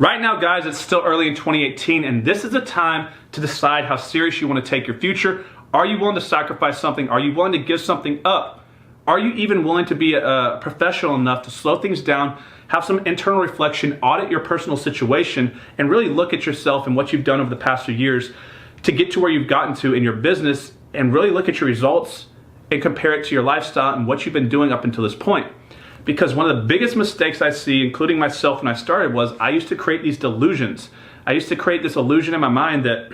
Right now, guys, it's still early in 2018, and this is the time to decide how serious you want to take your future. Are you willing to sacrifice something? Are you willing to give something up? Are you even willing to be a professional enough to slow things down, have some internal reflection, audit your personal situation, and really look at yourself and what you've done over the past few years to get to where you've gotten to in your business, and really look at your results and compare it to your lifestyle and what you've been doing up until this point? Because one of the biggest mistakes I see, including myself when I started, was I used to create these delusions. I used to create this illusion in my mind that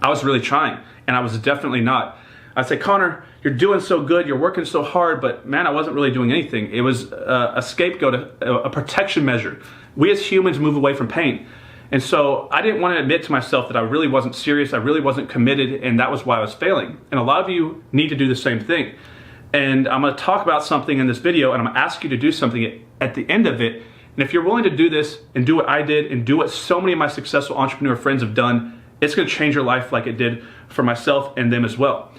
I was really trying, and I was definitely not. I'd say, Connor, you're doing so good, you're working so hard, but man, I wasn't really doing anything. It was a scapegoat, a protection measure. We as humans move away from pain. And so I didn't want to admit to myself that I really wasn't serious, I really wasn't committed, and that was why I was failing. And a lot of you need to do the same thing. And I'm going to talk about something in this video, and I'm going to ask you to do something at the end of it. And if you're willing to do this and do what I did and do what so many of my successful entrepreneur friends have done, it's going to change your life like it did for myself and them as well.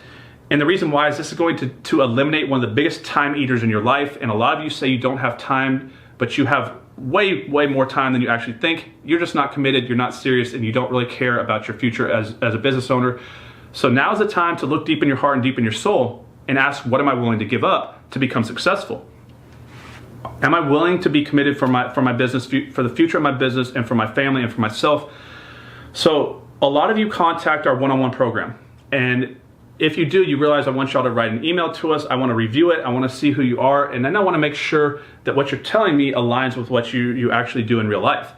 And the reason why is this is going to eliminate one of the biggest time eaters in your life. And a lot of you say you don't have time, but you have way more time than you actually think. You're just not committed, you're not serious, and you don't really care about your future as a business owner. So now's the time to look deep in your heart and deep in your soul and ask, what am I willing to give up to become successful? Am I willing to be committed for my business, for the future of my business, and for my family and for myself? So a lot of you contact our one-on-one program, and if you do, you realize I want y'all to write an email to us. I want to review it. I want to see who you are, and then I want to make sure that what you're telling me aligns with what you actually do in real life.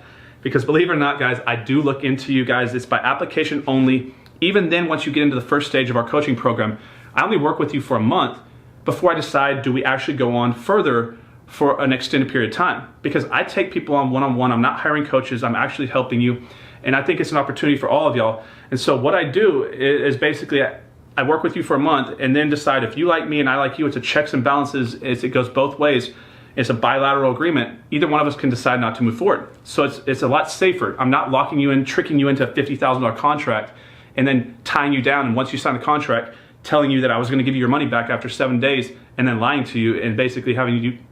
Because believe it or not, guys, I do look into you guys. It's by application only. Even then, once you get into the first stage of our coaching program, I only work with you for a month before I decide, do we actually go on further for an extended period of time? Because I take people on one-on-one. I'm not hiring coaches. I'm actually helping you. And I think it's an opportunity for all of y'all. And so what I do is basically I work with you for a month and then decide if you like me and I like you. It's a checks and balances. It goes both ways. It's a bilateral agreement. Either one of us can decide not to move forward. So it's a lot safer. I'm not locking you in, tricking you into a $50,000 contract and then tying you down. And once you sign the contract, telling you that I was going to give you your money back after 7 days, and then lying to you and basically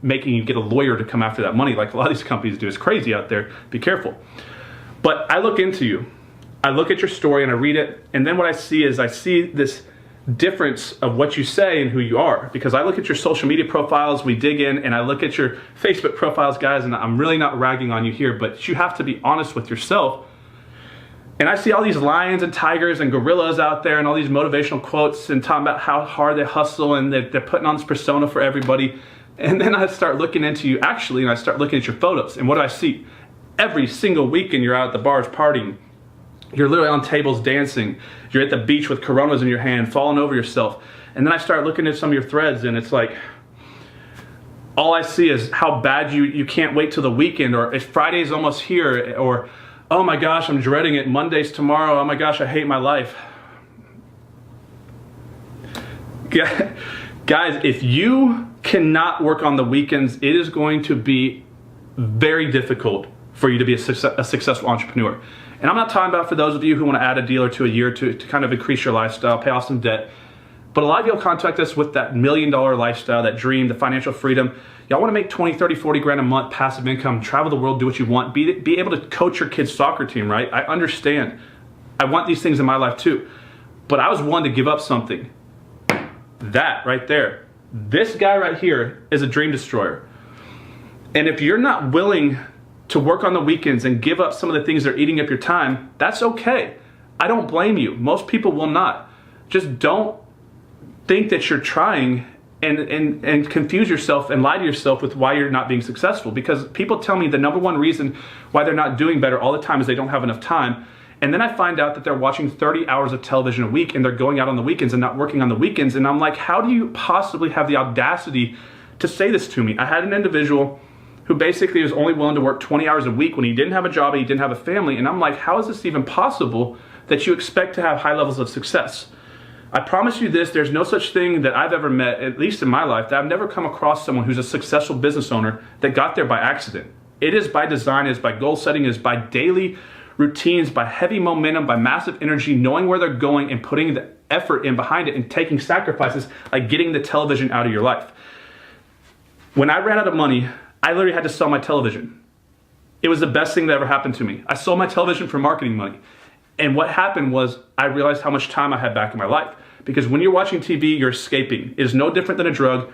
making you get a lawyer to come after that money, like a lot of these companies do. It's crazy out there. Be careful. But I look into you. I look at your story and I read it, and then what I see is this difference of what you say and who you are. Because I look at your social media profiles, we dig in, and I look at your Facebook profiles, guys, and I'm really not ragging on you here, but you have to be honest with yourself. And I see all these lions and tigers and gorillas out there and all these motivational quotes and talking about how hard they hustle and they're putting on this persona for everybody. And then I start looking into you actually, and I start looking at your photos. And what do I see? Every single weekend you're out at the bars partying. You're literally on tables dancing. You're at the beach with Coronas in your hand, falling over yourself. And then I start looking at some of your threads, and it's like, all I see is how bad you can't wait till the weekend, or if Friday's almost here, or oh my gosh, I'm dreading it, Monday's tomorrow, oh my gosh, I hate my life. Guys, if you cannot work on the weekends, it is going to be very difficult for you to be a successful entrepreneur. And I'm not talking about for those of you who want to add a deal or two a year to kind of increase your lifestyle, pay off some debt. But a lot of y'all contact us with that $1 million lifestyle, that dream, the financial freedom. Y'all want to make 20, 30, 40 grand a month, passive income, travel the world, do what you want, be able to coach your kid's soccer team, right? I understand. I want these things in my life too. But I was willing to give up something. That right there. This guy right here is a dream destroyer. And if you're not willing to work on the weekends and give up some of the things that are eating up your time, that's okay. I don't blame you. Most people will not. Just don't think that you're trying and confuse yourself and lie to yourself with why you're not being successful. Because people tell me the number one reason why they're not doing better all the time is they don't have enough time. And then I find out that they're watching 30 hours of television a week and they're going out on the weekends and not working on the weekends. And I'm like, how do you possibly have the audacity to say this to me? I had an individual who basically was only willing to work 20 hours a week when he didn't have a job and he didn't have a family. And I'm like, how is this even possible that you expect to have high levels of success? I promise you this, there's no such thing that I've ever met, at least in my life, that I've never come across someone who's a successful business owner that got there by accident. It is by design, it is by goal setting, it is by daily routines, by heavy momentum, by massive energy, knowing where they're going and putting the effort in behind it and taking sacrifices like getting the television out of your life. When I ran out of money, I literally had to sell my television. It was the best thing that ever happened to me. I sold my television for marketing money. And what happened was I realized how much time I had back in my life. Because when you're watching TV, you're escaping. It is no different than a drug.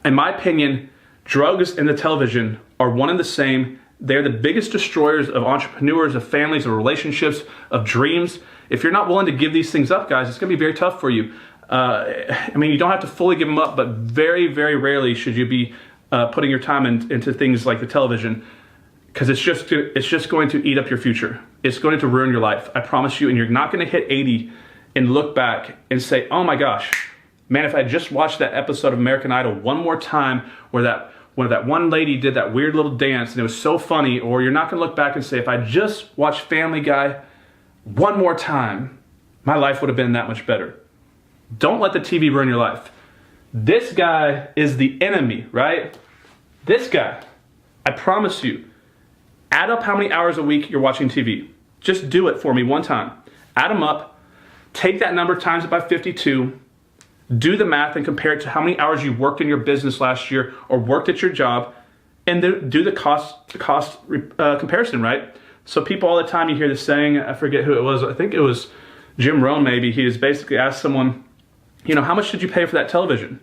In my opinion, drugs and the television are one and the same. They're the biggest destroyers of entrepreneurs, of families, of relationships, of dreams. If you're not willing to give these things up, guys, it's going to be very tough for you. I mean, you don't have to fully give them up, but very, very rarely should you be putting your time into things like the television, because it's just going to eat up your future. It's going to ruin your life. I promise you. And you're not going to hit 80 and look back and say, oh my gosh, man, if I just watched that episode of American Idol one more time where that one lady did that weird little dance and it was so funny. Or you're not going to look back and say, if I just watched Family Guy one more time, my life would have been that much better. Don't let the TV ruin your life. This guy is the enemy, right? This guy, I promise you, add up how many hours a week you're watching TV. Just do it for me one time. Add them up, take that number, times it by 52, do the math and compare it to how many hours you worked in your business last year or worked at your job, and then do the cost comparison, right? So people all the time, you hear this saying, I forget who it was, I think it was Jim Rohn maybe, he has basically asked someone, you know, how much did you pay for that television?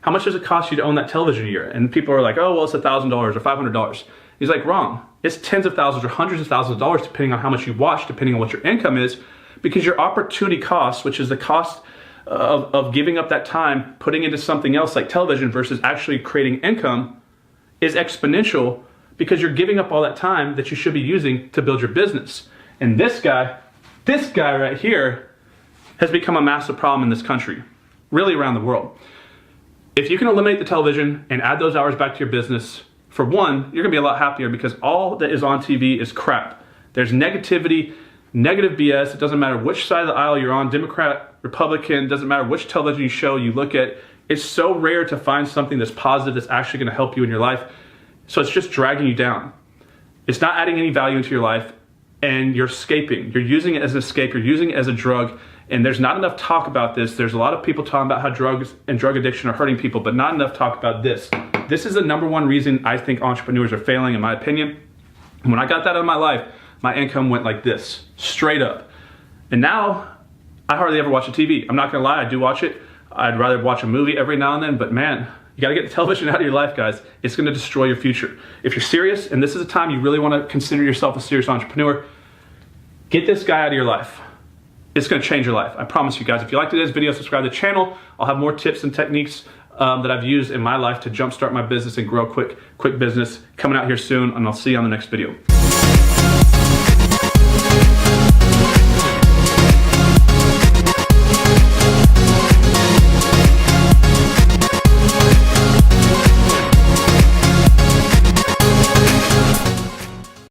How much does it cost you to own that television a year? And people are like, oh, well, it's $1,000 or $500. He's like, wrong. It's tens of thousands or hundreds of thousands of dollars depending on how much you watch, depending on what your income is, because your opportunity cost, which is the cost of giving up that time, putting into something else like television versus actually creating income, is exponential, because you're giving up all that time that you should be using to build your business. And this guy right here has become a massive problem in this country, really around the world. If you can eliminate the television and add those hours back to your business, for one, you're gonna be a lot happier, because all that is on TV is crap. There's negativity, negative BS. It doesn't matter which side of the aisle you're on, Democrat, Republican, doesn't matter which television show you look at. It's so rare to find something that's positive, that's actually gonna help you in your life. So it's just dragging you down. It's not adding any value into your life, and you're escaping. You're using it as an escape, you're using it as a drug, and there's not enough talk about this. There's a lot of people talking about how drugs and drug addiction are hurting people, but not enough talk about this. This is the number one reason I think entrepreneurs are failing, in my opinion. And when I got that out of my life, my income went like this, straight up. And now, I hardly ever watch the TV. I'm not gonna lie, I do watch it. I'd rather watch a movie every now and then, but man, you gotta get the television out of your life, guys. It's gonna destroy your future. If you're serious, and this is a time you really wanna consider yourself a serious entrepreneur, get this guy out of your life. It's gonna change your life. I promise you guys. If you liked today's video, subscribe to the channel. I'll have more tips and techniques that I've used in my life to jumpstart my business and grow quick business coming out here soon, and I'll see you on the next video.